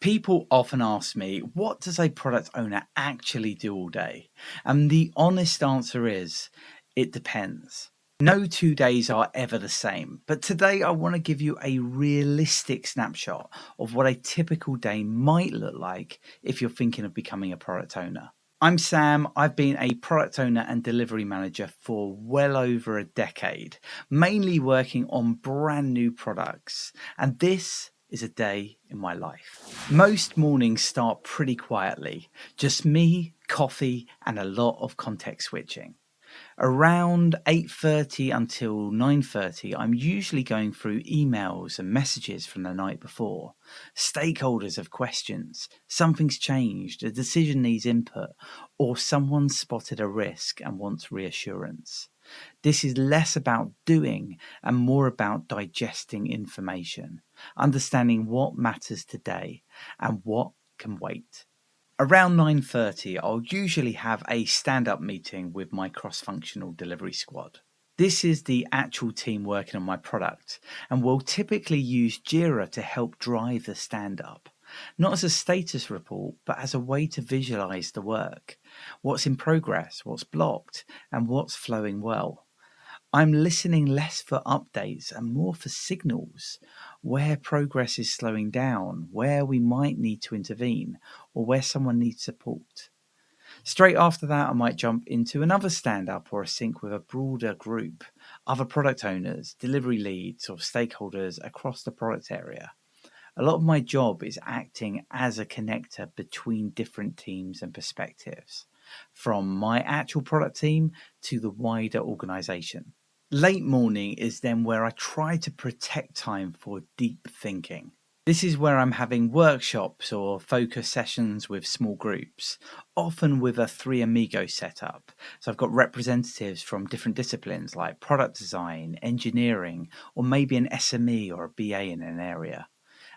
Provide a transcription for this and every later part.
People often ask me, what does a product owner actually do all day? And the honest answer is, it depends. No 2 days are ever the same, but today I want to give you a realistic snapshot of what a typical day might look like if you're thinking of becoming a product owner. I'm Sam. I've been a product owner and delivery manager for well over a decade, mainly working on brand new products. And this is a day in my life. Most mornings start pretty quietly, just me, coffee, and a lot of context switching. Around 8:30 until 9:30, I'm usually going through emails and messages from the night before. Stakeholders have questions, something's changed, a decision needs input, or someone spotted a risk and wants reassurance. This is less about doing and more about digesting information, understanding what matters today and what can wait. Around 9:30, I'll usually have a stand-up meeting with my cross-functional delivery squad. This is the actual team working on my product, and we'll typically use Jira to help drive the stand-up. Not as a status report, but as a way to visualize the work. What's in progress, what's blocked, and what's flowing well. I'm listening less for updates and more for signals, where progress is slowing down, where we might need to intervene, or where someone needs support. Straight after that, I might jump into another stand up or a sync with a broader group, other product owners, delivery leads, or stakeholders across the product area. A lot of my job is acting as a connector between different teams and perspectives, from my actual product team to the wider organization. Late morning is then where I try to protect time for deep thinking. This is where I'm having workshops or focus sessions with small groups, often with a three amigos setup. So I've got representatives from different disciplines like product design, engineering, or maybe an SME or a BA in an area.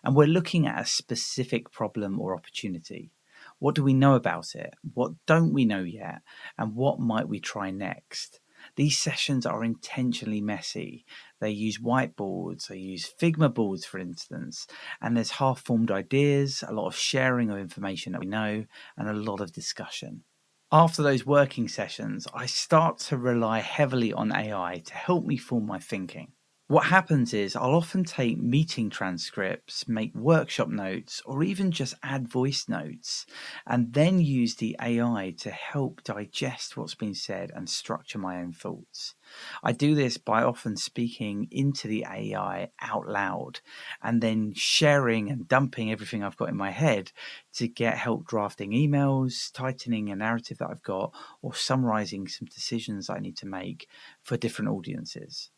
And we're looking at a specific problem or opportunity. What do we know about it? What don't we know yet? And what might we try next? These sessions are intentionally messy. They use whiteboards, they use Figma boards, for instance, and there's half-formed ideas, a lot of sharing of information that we know, and a lot of discussion. After those working sessions, I start to rely heavily on AI to help me form my thinking. What happens is I'll often take meeting transcripts, make workshop notes, or even just add voice notes, and then use the AI to help digest what's been said and structure my own thoughts. I do this by often speaking into the AI out loud and then sharing and dumping everything I've got in my head to get help drafting emails, tightening a narrative that I've got, or summarizing some decisions I need to make for different audiences.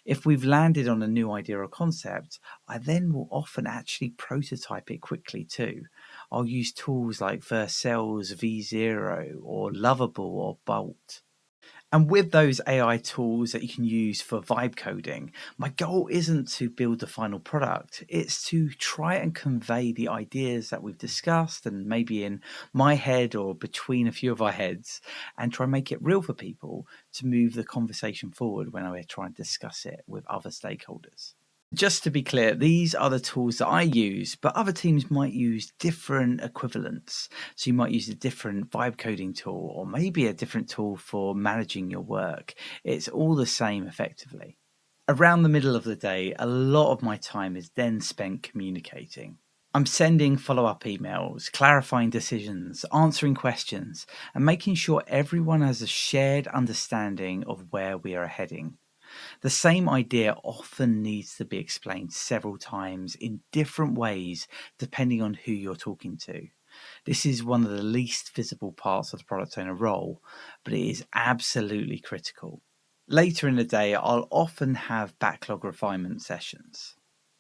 If we've landed on a new idea or concept, I then will often actually prototype it quickly too. I'll use tools like Vercel's V0 or Lovable or Bolt. And with those AI tools that you can use for vibe coding, my goal isn't to build the final product. It's to try and convey the ideas that we've discussed and maybe in my head or between a few of our heads and try and make it real for people to move the conversation forward when I try and discuss it with other stakeholders. Just to be clear, these are the tools that I use, but other teams might use different equivalents. So you might use a different vibe coding tool or maybe a different tool for managing your work. It's all the same effectively. Around the middle of the day, a lot of my time is then spent communicating. I'm sending follow-up emails, clarifying decisions, answering questions, and making sure everyone has a shared understanding of where we are heading. The same idea often needs to be explained several times in different ways depending on who you're talking to. This is one of the least visible parts of the product owner role, but it is absolutely critical. Later in the day, I'll often have backlog refinement sessions.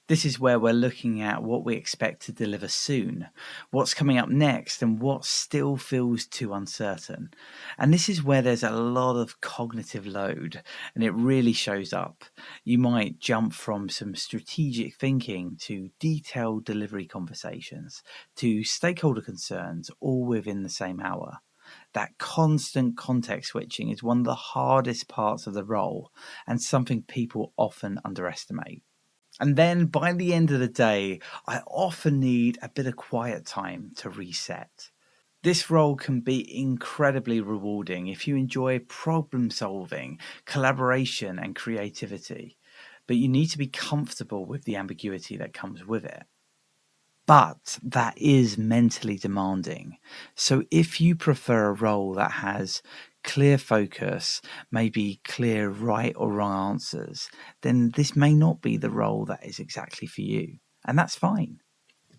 This is where we're looking at what we expect to deliver soon, what's coming up next, and what still feels too uncertain. And this is where there's a lot of cognitive load, and it really shows up. You might jump from some strategic thinking to detailed delivery conversations to stakeholder concerns, all within the same hour. That constant context switching is one of the hardest parts of the role and something people often underestimate. And then by the end of the day, I often need a bit of quiet time to reset. This role can be incredibly rewarding if you enjoy problem solving, collaboration, and creativity, but you need to be comfortable with the ambiguity that comes with it. But that is mentally demanding. So if you prefer a role that has clear focus, maybe clear right or wrong answers, then this may not be the role that is exactly for you. And that's fine.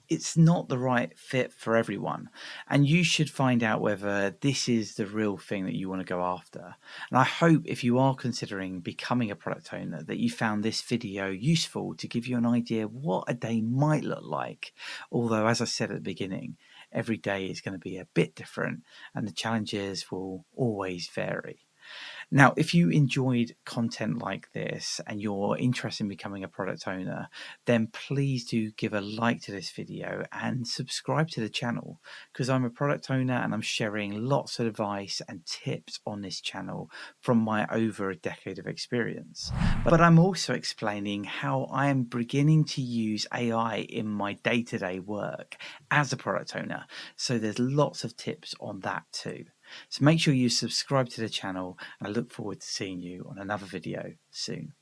It's not the right fit for everyone. And you should find out whether this is the real thing that you want to go after. And I hope if you are considering becoming a product owner that you found this video useful to give you an idea of what a day might look like. Although, as I said at the beginning, every day is going to be a bit different and the challenges will always vary. Now, if you enjoyed content like this and you're interested in becoming a product owner, then please do give a like to this video and subscribe to the channel, because I'm a product owner and I'm sharing lots of advice and tips on this channel from my over a decade of experience. But I'm also explaining how I am beginning to use AI in my day-to-day work as a product owner. So there's lots of tips on that too. So make sure you subscribe to the channel, and I look forward to seeing you on another video soon.